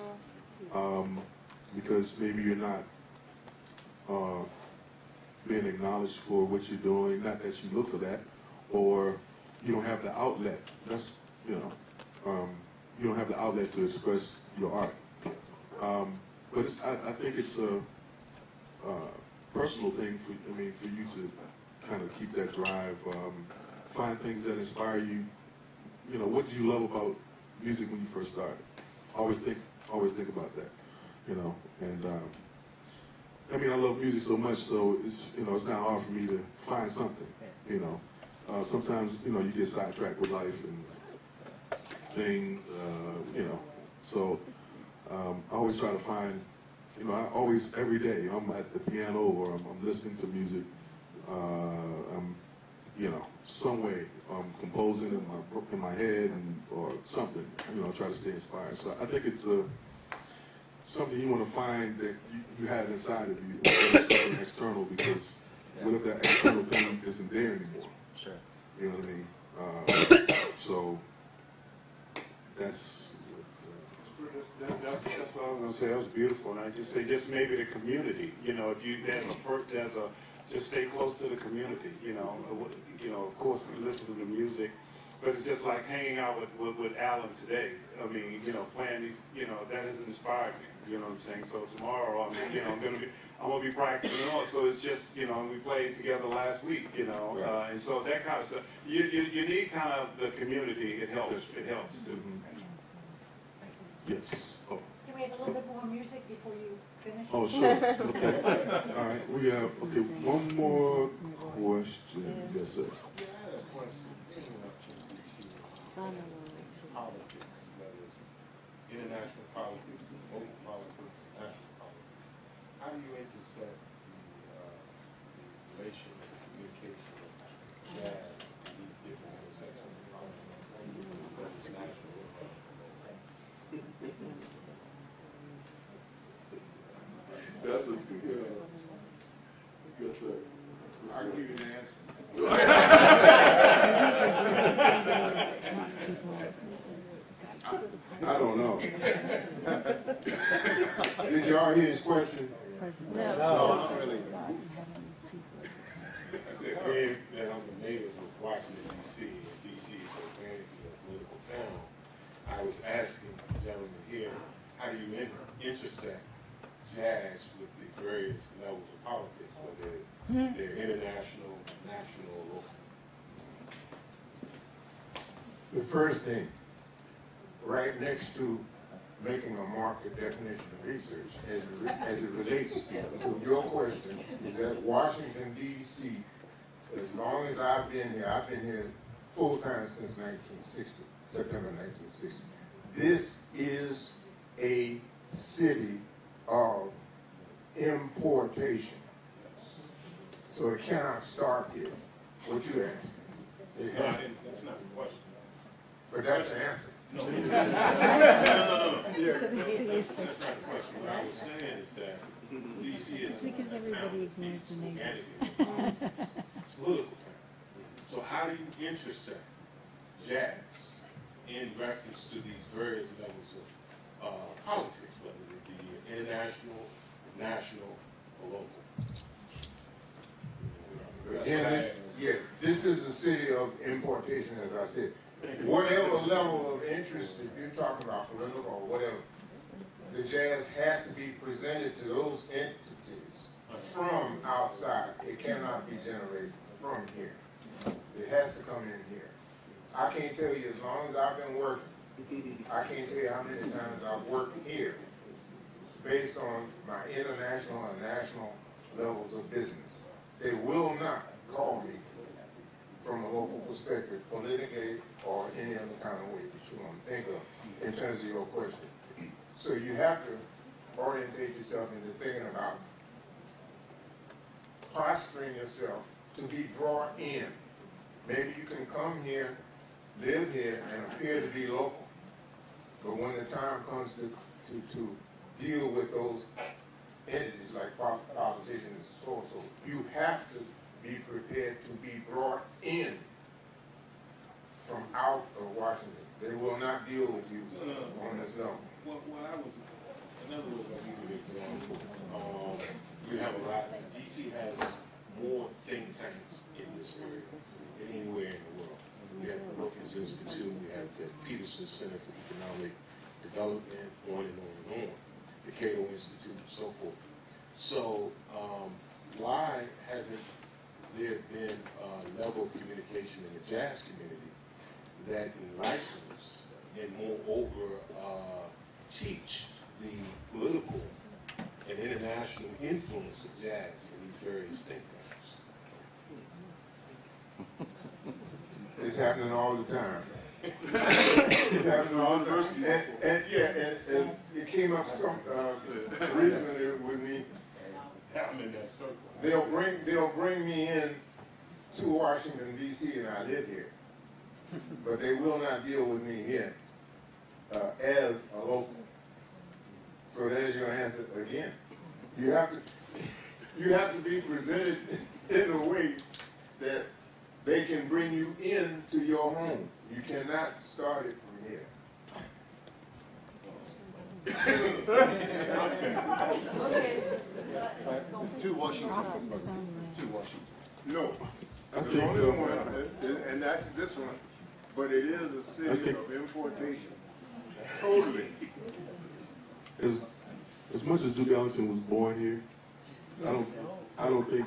because maybe you're not being acknowledged for what you're doing, not that you look for that, or you don't have the outlet. That's, you know, you don't have the outlet to express your art. But I think it's a personal thing for you to kind of keep that drive, find things that inspire you. You know, what did you love about music when you first started? Always think about that. You know, and I mean, I love music so much, so it's, you know, it's not hard for me to find something. You know, sometimes, you know, you get sidetracked with life and things. You know, so I always try to find. You know, I always, every day, I'm at the piano or I'm listening to music. I'm, you know, some way I'm composing in my head or something. You know, try to stay inspired. So I think it's something you want to find that you have inside of you instead of something external, because what if that external thing isn't there anymore? Sure. You know what I mean? So that's what I was going to say. That was beautiful. And I just say, just maybe the community. You know, if you just stay close to the community. You know, of course we listen to the music, but it's just like hanging out with Allyn today. I mean, you know, playing these. You know, that has inspired me. You know what I'm saying? So tomorrow, I'm gonna be practicing. You know, so it's just, you know, we played together last week. You know, right. And so that kind of stuff. You need kind of the community. It helps. It helps too. Yes. Oh. Can we have a little bit more music before you finish? Oh, sure. Okay. All right. We have, one more question. Yes, sir. Yeah, I had a question. Politics, that is, international politics, local politics, national politics. How do you intersect the relation and the communication of jazz and these different intersections of politics, whether it's national or local? That's a good, yes, sir. I'll give you the answer. I don't know. Did y'all hear his question? No. Not really. I said, being that I'm a native of Washington, D.C., and D.C. is organically a political town, I was asking the gentleman here, how do you intersect jazz with the various levels of politics, whether they're international, national, or local? The first thing, right next to making a market definition of research, as it relates to your question, is that Washington, D.C., as long as I've been here full-time since 1960, September 1960. This is a city of importation. So it cannot start here. What you asking? That's not the question. But that's the answer. No. No. Yeah, that's not the question. What I was saying is that D.C. is Because everybody ignores the name. It's political town. So how do you intersect jazz in reference to these various levels of politics, whether it be international, national, or local? Again, this is a city of importation, as I said. Whatever level of interest, if you're talking about political or whatever, the jazz has to be presented to those entities from outside. It cannot be generated from here. It has to come in here. I can't tell you, as long as I've been working, I can't tell you how many times I've worked here based on my international and national levels of business. They will not call me from a local perspective, politically or any other kind of way that you want to think of in terms of your question. So you have to orientate yourself into thinking about posturing yourself to be brought in. Maybe you can come here, live here, and appear to be local. But when the time comes to deal with those entities like politicians and so on. So you have to be prepared to be brought in from out of Washington. They will not deal with you on this level. Well, I was, in other words, I'll give you an example. You have a lot, DC has more think tanks in this area than anywhere in the world. We have the Brookings Institute, we have the Peterson Center for Economic Development, on and on and on, the Cato Institute, and so forth. So, why hasn't there been a level of communication in the jazz community that enlightens and moreover teach the political and international influence of jazz in these various think tanks? It's happening all the time. It's happening all the time. And it came up some recently with me. I'm in that circle. They'll bring me in to Washington D.C. and I live here, but they will not deal with me here as a local. So there's your answer again. You have to be presented in a way that they can bring you into your home. You cannot start it from here. It's too Washington. It's too Washington. No, the only one, and that's this one, but it is a city of importation. Totally. As much as Duke Ellington was born here, I don't think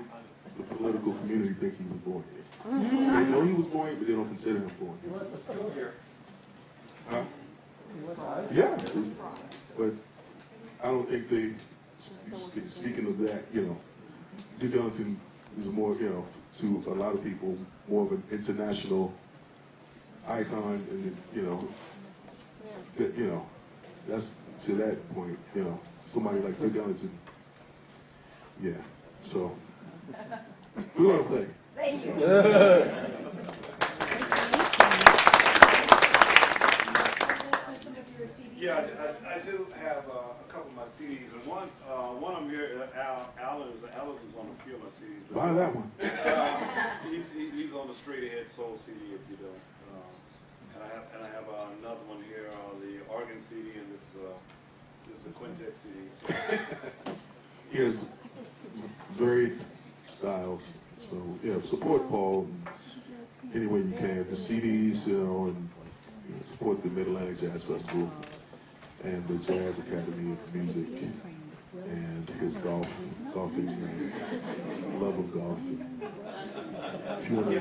the political community think he was born here. They know he was born here, but they don't consider him born here. Huh? Yeah, but I don't think they. Speaking of that, Duke Ellington is more, to a lot of people, more of an international icon, and that's to that point, somebody like Duke Ellington, yeah. So we're gonna play. Thank you. Yeah, I do have a couple of my CDs, and one of them here, Allyn's on a few of my CDs. Buy that one. He's on the Straight Ahead Soul CD, if you don't. And I have another one here, the organ CD, and this is a quintet CD. Here's varied styles. So yeah, support Paul any way you can. The CDs, and support the Mid-Atlantic Jazz Festival and the Jazz Academy of Music and his golfing love of golf. If you want to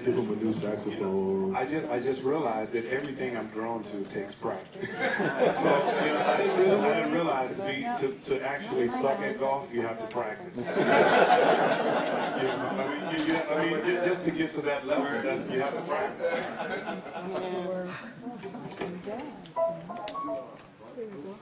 give him a new saxophone. I just realized that everything I'm drawn to takes practice. So I didn't realize to actually suck at golf, you have to practice. Just to get to that level, you have to practice. Thank you.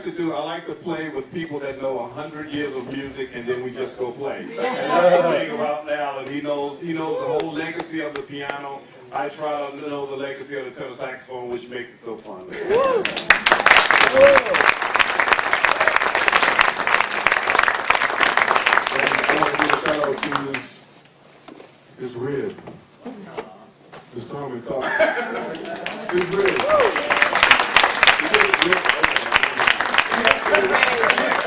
like to do, I like to play with people that know 100 years of music, and then we just go play. And that's the thing about Allyn. He knows the whole legacy of the piano. I try to know the legacy of the tenor saxophone, which makes it so fun. I want to give a shout out to this rib. This Tommy Carr. This rib.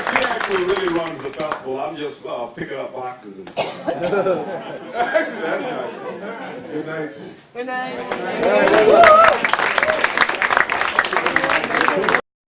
She actually really runs the festival. I'm just picking up boxes and stuff. Actually, that's nice. Good night. Good night.